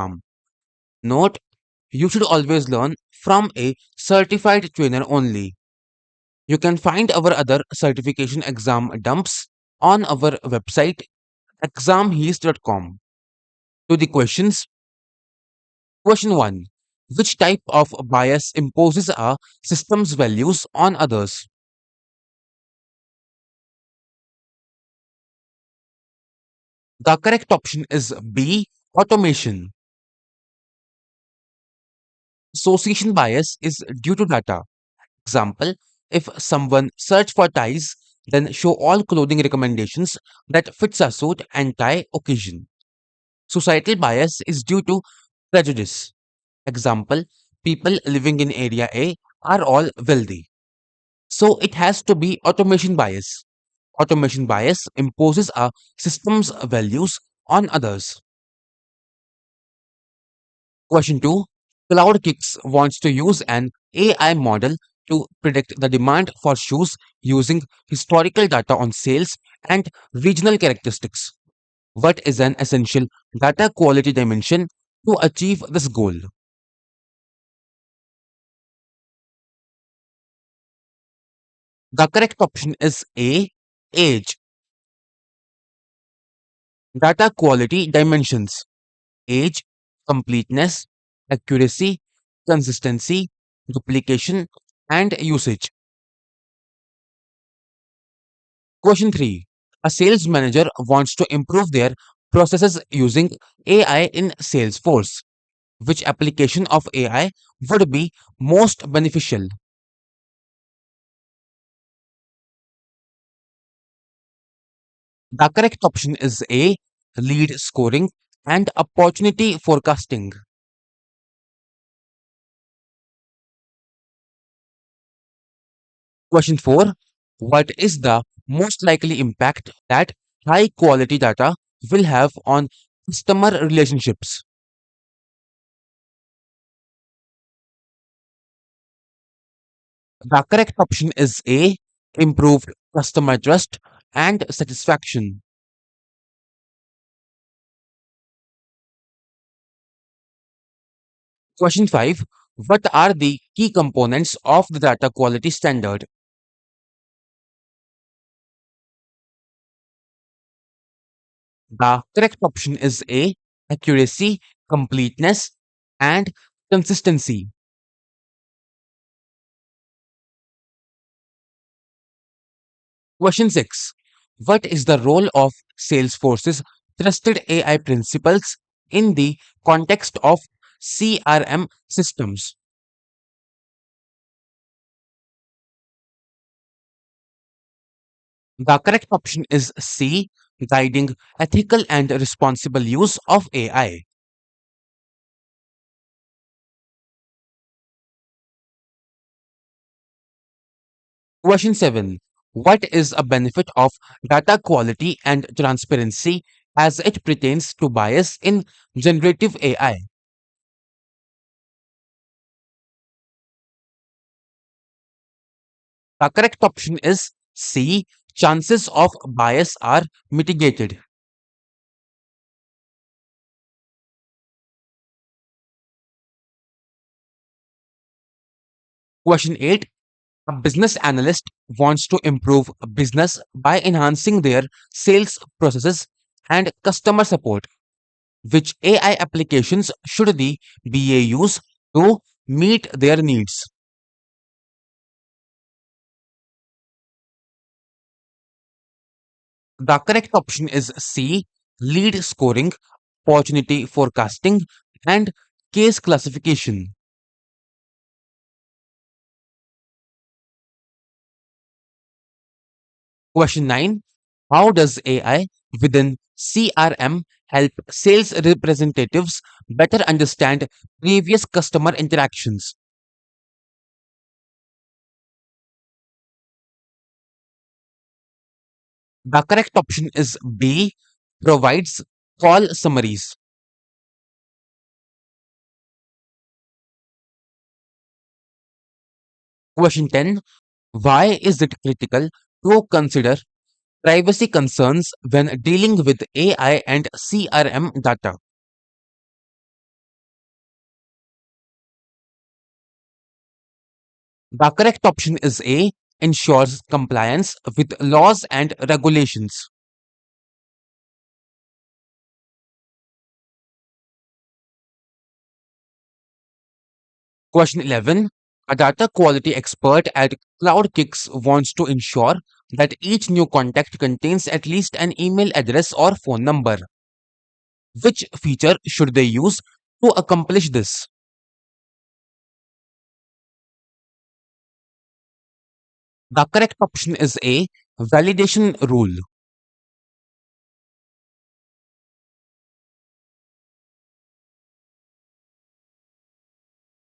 exam. Note, you should always learn from a certified trainer only. You can find our other certification exam dumps on our website examheast.com. To the questions. Question 1. Which type of bias imposes a system's values on others? The correct option is B. Automation. Association bias is due to data. Example, if someone search for ties, then show all clothing recommendations that fits a suit and tie occasion. Societal bias is due to prejudice. Example, people living in area A are all wealthy. So it has to be automation bias. Automation bias imposes a system's values on others. Question 2. CloudKicks wants to use an AI model to predict the demand for shoes using historical data on sales and regional characteristics. What is an essential data quality dimension to achieve this goal? The correct option is A. Age. Data quality dimensions: age, completeness, accuracy, consistency, duplication, and usage. Question 3. A sales manager wants to improve their processes using AI in Salesforce. Which application of AI would be most beneficial? The correct option is A. Lead scoring and opportunity forecasting. Question 4. What is the most likely impact that high quality data will have on customer relationships? The correct option is A. Improved customer trust and satisfaction. Question 5. What are the key components of the data quality standard? The correct option is A. Accuracy, completeness, and consistency. Question 6. What is the role of Salesforce's trusted AI principles in the context of CRM systems? The correct option is C. Guiding ethical and responsible use of AI. Question 7. What is a benefit of data quality and transparency as it pertains to bias in generative AI? The correct option is C. Chances of bias are mitigated. Question 8. A business analyst wants to improve a business by enhancing their sales processes and customer support. Which AI applications should the BA use to meet their needs? The correct option is C. Lead scoring, opportunity forecasting, and case classification. Question 9. How does AI within CRM help sales representatives better understand previous customer interactions? The correct option is B. Provides call summaries. Question 10. Why is it critical to consider privacy concerns when dealing with AI and CRM data? The correct option is A, ensures compliance with laws and regulations. Question 11. A data quality expert at CloudKicks wants to ensure that each new contact contains at least an email address or phone number. Which feature should they use to accomplish this? The correct option is A, validation rule.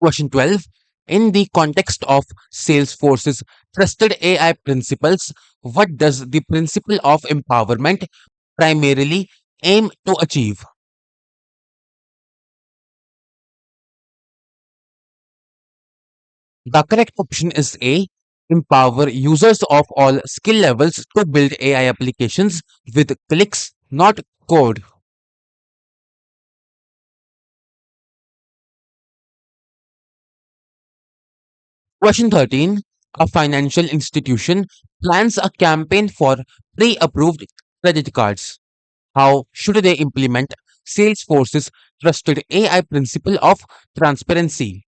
Question 12. In the context of Salesforce's trusted AI principles, what does the principle of empowerment primarily aim to achieve? The correct option is A, empower users of all skill levels to build AI applications with clicks, not code. Question 13. A financial institution plans a campaign for pre approved credit cards. How should they implement Salesforce's trusted AI principle of transparency?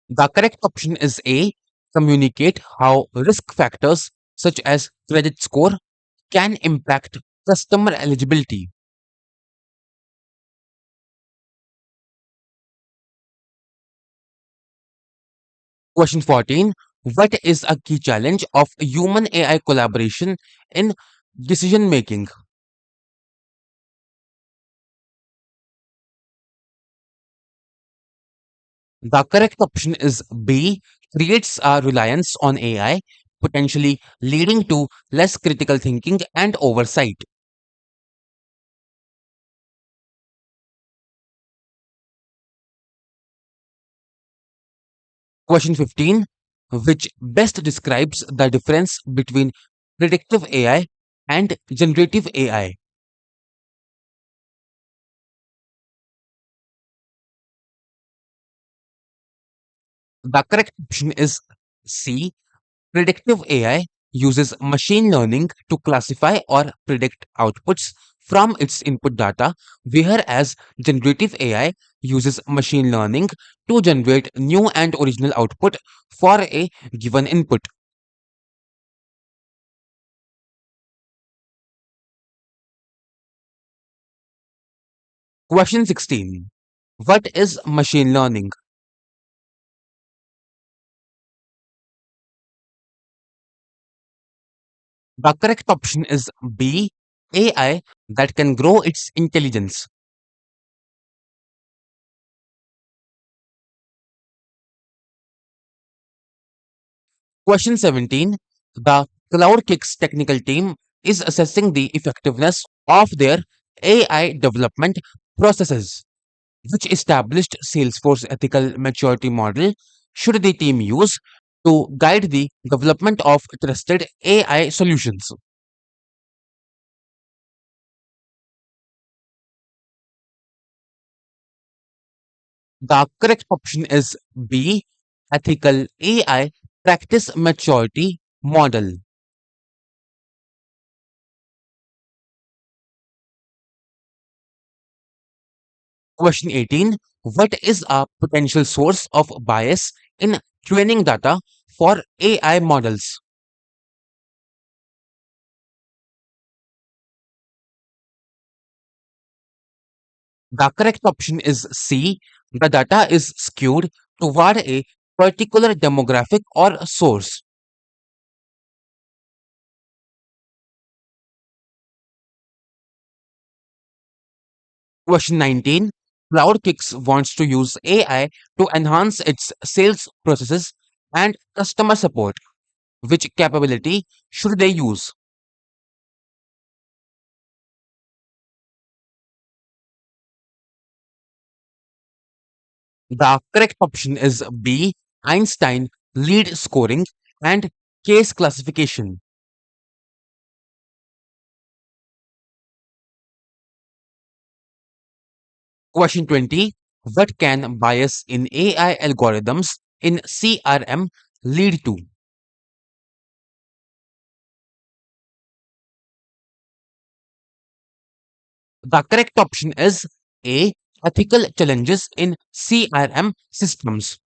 The correct option is A. Communicate how risk factors such as credit score can impact customer eligibility. Question 14. What is a key challenge of human AI collaboration in decision making? The correct option is B. Creates a reliance on AI, potentially leading to less critical thinking and oversight. Question 15. Which best describes the difference between predictive AI and generative AI? The correct option is C. Predictive AI uses machine learning to classify or predict outputs from its input data, whereas generative AI uses machine learning to generate new and original output for a given input. Question 16. What is machine learning? The correct option is B. AI that can grow its intelligence. Question 17. The CloudKicks technical team is assessing the effectiveness of their AI development processes. Which established Salesforce ethical maturity model should the team use to guide the development of trusted AI solutions? The correct option is B. Ethical AI practice maturity model. Question 18. What is a potential source of bias in training data for AI models? The correct option is C. The data is skewed toward a particular demographic or source. Question 19. CloudKicks wants to use AI to enhance its sales processes and customer support. Which capability should they use? The correct option is B. Einstein lead scoring and case classification. Question 20. What can bias in AI algorithms in CRM lead to? The correct option is A. Ethical challenges in CRM systems.